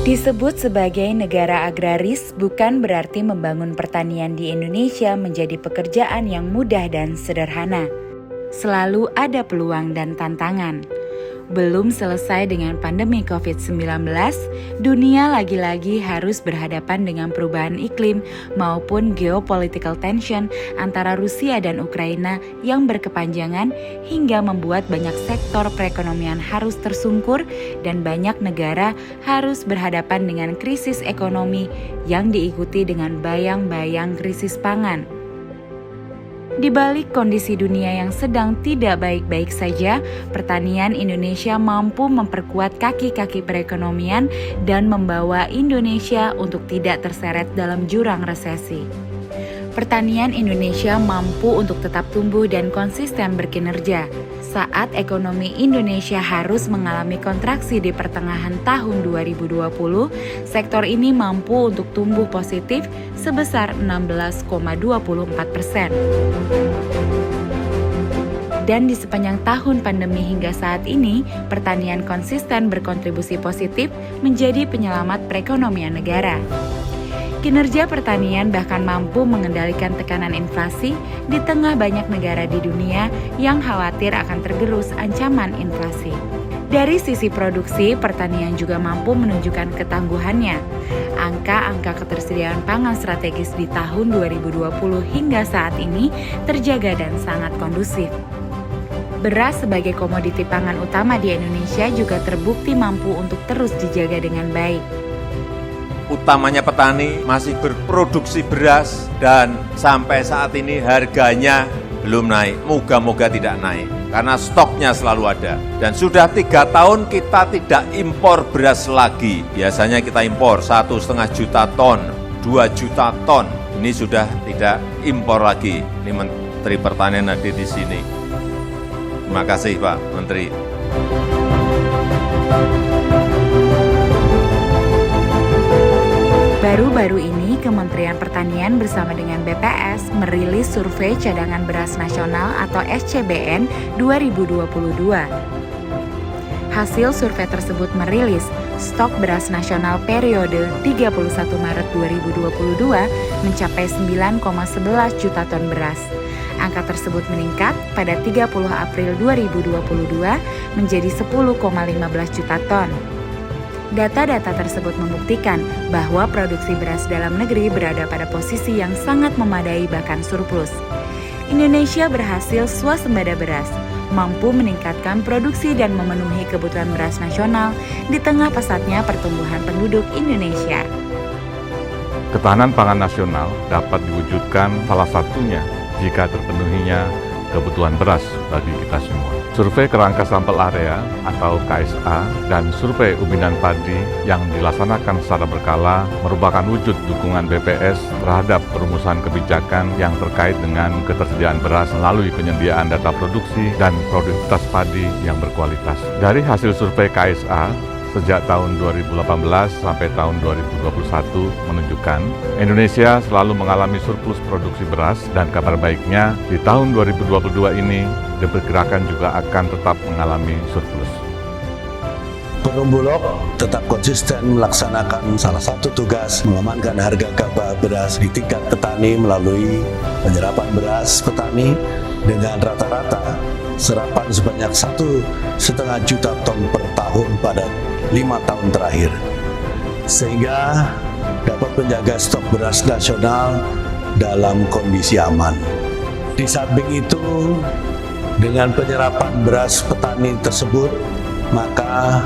Disebut sebagai negara agraris bukan berarti membangun pertanian di Indonesia menjadi pekerjaan yang mudah dan sederhana. Selalu ada peluang dan tantangan. Belum selesai dengan pandemi COVID-19, dunia lagi-lagi harus berhadapan dengan perubahan iklim maupun geopolitical tension antara Rusia dan Ukraina yang berkepanjangan hingga membuat banyak sektor perekonomian harus tersungkur dan banyak negara harus berhadapan dengan krisis ekonomi yang diikuti dengan bayang-bayang krisis pangan. Di balik kondisi dunia yang sedang tidak baik-baik saja, pertanian Indonesia mampu memperkuat kaki-kaki perekonomian dan membawa Indonesia untuk tidak terseret dalam jurang resesi. Pertanian Indonesia mampu untuk tetap tumbuh dan konsisten berkinerja. Saat ekonomi Indonesia harus mengalami kontraksi di pertengahan tahun 2020, sektor ini mampu untuk tumbuh positif sebesar 16,24%. Dan di sepanjang tahun pandemi hingga saat ini, pertanian konsisten berkontribusi positif menjadi penyelamat perekonomian negara. Kinerja pertanian bahkan mampu mengendalikan tekanan inflasi di tengah banyak negara di dunia yang khawatir akan tergerus ancaman inflasi. Dari sisi produksi, pertanian juga mampu menunjukkan ketangguhannya. Angka-angka ketersediaan pangan strategis di tahun 2020 hingga saat ini terjaga dan sangat kondusif. Beras sebagai komoditi pangan utama di Indonesia juga terbukti mampu untuk terus dijaga dengan baik. Utamanya petani masih berproduksi beras dan sampai saat ini harganya belum naik. Moga-moga tidak naik karena stoknya selalu ada. Dan sudah 3 tahun kita tidak impor beras lagi. Biasanya kita impor 1,5 juta ton, 2 juta ton. Ini sudah tidak impor lagi. Ini Menteri Pertanian hadir di sini. Terima kasih Pak Menteri. Baru-baru ini, Kementerian Pertanian bersama dengan BPS merilis survei cadangan beras nasional atau SCBN 2022. Hasil survei tersebut merilis stok beras nasional periode 31 Maret 2022 mencapai 9,11 juta ton beras. Angka tersebut meningkat pada 30 April 2022 menjadi 10,15 juta ton. Data-data tersebut membuktikan bahwa produksi beras dalam negeri berada pada posisi yang sangat memadai bahkan surplus. Indonesia berhasil swasembada beras, mampu meningkatkan produksi dan memenuhi kebutuhan beras nasional di tengah pesatnya pertumbuhan penduduk Indonesia. Ketahanan pangan nasional dapat diwujudkan salah satunya jika terpenuhinya kebutuhan beras bagi kita semua. Survei kerangka sampel area atau KSA dan survei ubinan padi yang dilaksanakan secara berkala merupakan wujud dukungan BPS terhadap perumusan kebijakan yang terkait dengan ketersediaan beras melalui penyediaan data produksi dan produktivitas padi yang berkualitas. Dari hasil survei KSA, sejak tahun 2018 sampai tahun 2021 menunjukkan Indonesia selalu mengalami surplus produksi beras dan kabar baiknya di tahun 2022 ini diperkirakan juga akan tetap mengalami surplus. Perumbulok tetap konsisten melaksanakan salah satu tugas mengamankan harga gabah beras di tingkat petani melalui penyerapan beras petani dengan rata-rata serapan sebanyak 1,5 juta ton per tahun pada 5 tahun terakhir, sehingga dapat menjaga stok beras nasional dalam kondisi aman. Di samping itu, dengan penyerapan beras petani tersebut, maka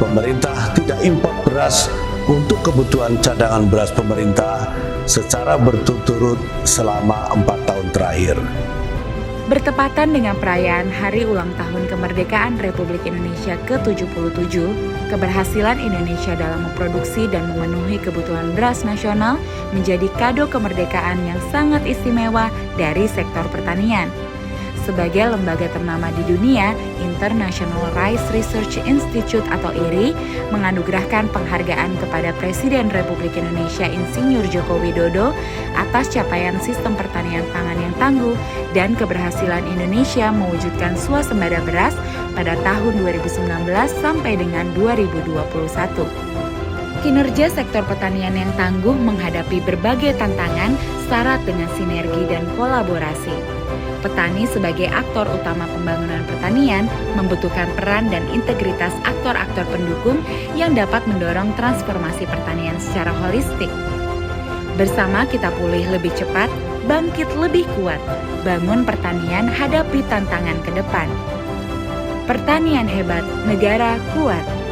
pemerintah tidak impor beras untuk kebutuhan cadangan beras pemerintah secara berturut-turut selama 4 tahun terakhir. Bertepatan dengan perayaan Hari Ulang Tahun Kemerdekaan Republik Indonesia ke-77, keberhasilan Indonesia dalam memproduksi dan memenuhi kebutuhan beras nasional menjadi kado kemerdekaan yang sangat istimewa dari sektor pertanian. Sebagai lembaga ternama di dunia, International Rice Research Institute atau IRI menganugerahkan penghargaan kepada Presiden Republik Indonesia Insinyur Joko Widodo atas capaian sistem pertanian pangan yang tangguh dan keberhasilan Indonesia mewujudkan swasembada beras pada tahun 2019 sampai dengan 2021. Kinerja sektor pertanian yang tangguh menghadapi berbagai tantangan syarat dengan sinergi dan kolaborasi. Petani sebagai aktor utama pembangunan pertanian membutuhkan peran dan integritas aktor-aktor pendukung yang dapat mendorong transformasi pertanian secara holistik. Bersama kita pulih lebih cepat, bangkit lebih kuat, bangun pertanian hadapi tantangan ke depan. Pertanian hebat, negara kuat.